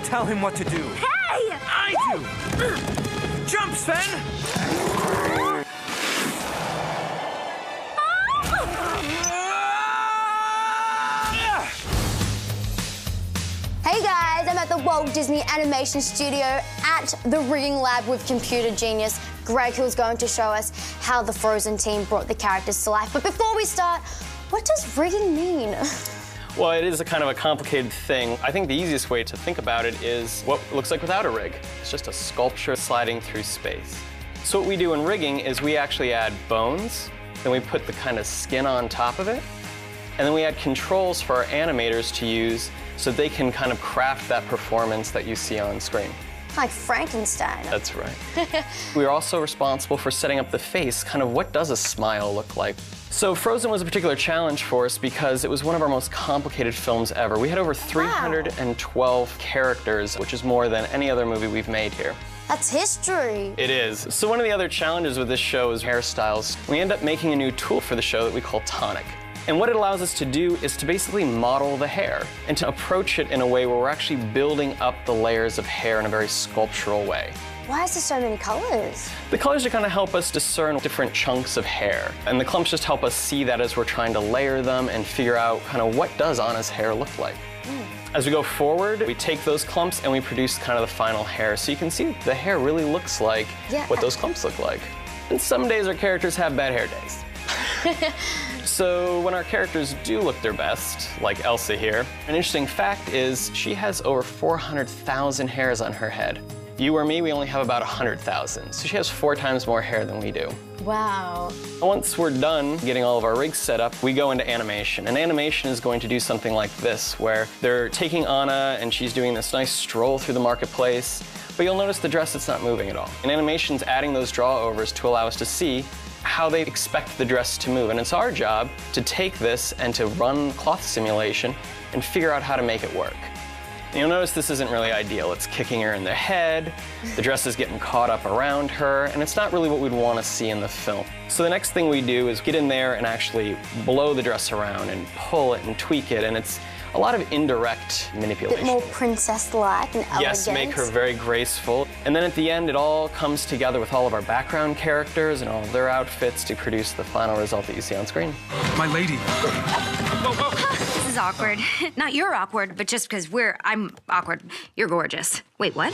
tell him what to do. Hey! I do! Jump, Sven! Hey guys, I'm at the Walt Disney Animation Studio at the rigging lab with computer genius Greg, who's going to show us how the Frozen team brought the characters to life. But before we start, what does rigging mean? Well, it is a kind of a complicated thing. I think the easiest way to think about it is what it looks like without a rig. It's just a sculpture sliding through space. So what we do in rigging is we actually add bones, then we put the kind of skin on top of it, and then we add controls for our animators to use so they can kind of craft that performance that you see on screen. Like Frankenstein. That's right. We're also responsible for setting up the face, kind of what does a smile look like. So Frozen was a particular challenge for us because it was one of our most complicated films ever. We had over 312 characters, which is more than any other movie we've made here. That's history. It is. So one of the other challenges with this show is hairstyles. We end up making a new tool for the show that we call Tonic. And what it allows us to do is to basically model the hair and to approach it in a way where we're actually building up the layers of hair in a very sculptural way. Why is there so many colors? The colors are going to help us discern different chunks of hair. And the clumps just help us see that as we're trying to layer them and figure out kind of what does Anna's hair look like. As we go forward, we take those clumps and we produce kind of the final hair. So you can see the hair really looks like what those clumps look like. And some days our characters have bad hair days. So when our characters do look their best, like Elsa here, an interesting fact is she has over 400,000 hairs on her head. You or me, we only have about 100,000. So she has 4 times more hair than we do. Wow. Once we're done getting all of our rigs set up, we go into animation. And animation is going to do something like this, where they're taking Anna and she's doing this nice stroll through the marketplace, but you'll notice the dress that's not moving at all. And animation's adding those draw-overs to allow us to see how they expect the dress to move. And it's our job to take this and to run cloth simulation and figure out how to make it work. And you'll notice this isn't really ideal. It's kicking her in the head, the dress is getting caught up around her, and it's not really what we'd want to see in the film. So the next thing we do is get in there and actually blow the dress around and pull it and tweak it, and it's a lot of indirect manipulation. A bit more princess-like and elegant. Yes, make her very graceful. And then at the end, it all comes together with all of our background characters and all of their outfits to produce the final result that you see on screen. My lady. Whoa, whoa. This is awkward. Not you're awkward, but just because I'm awkward. You're gorgeous. Wait, what?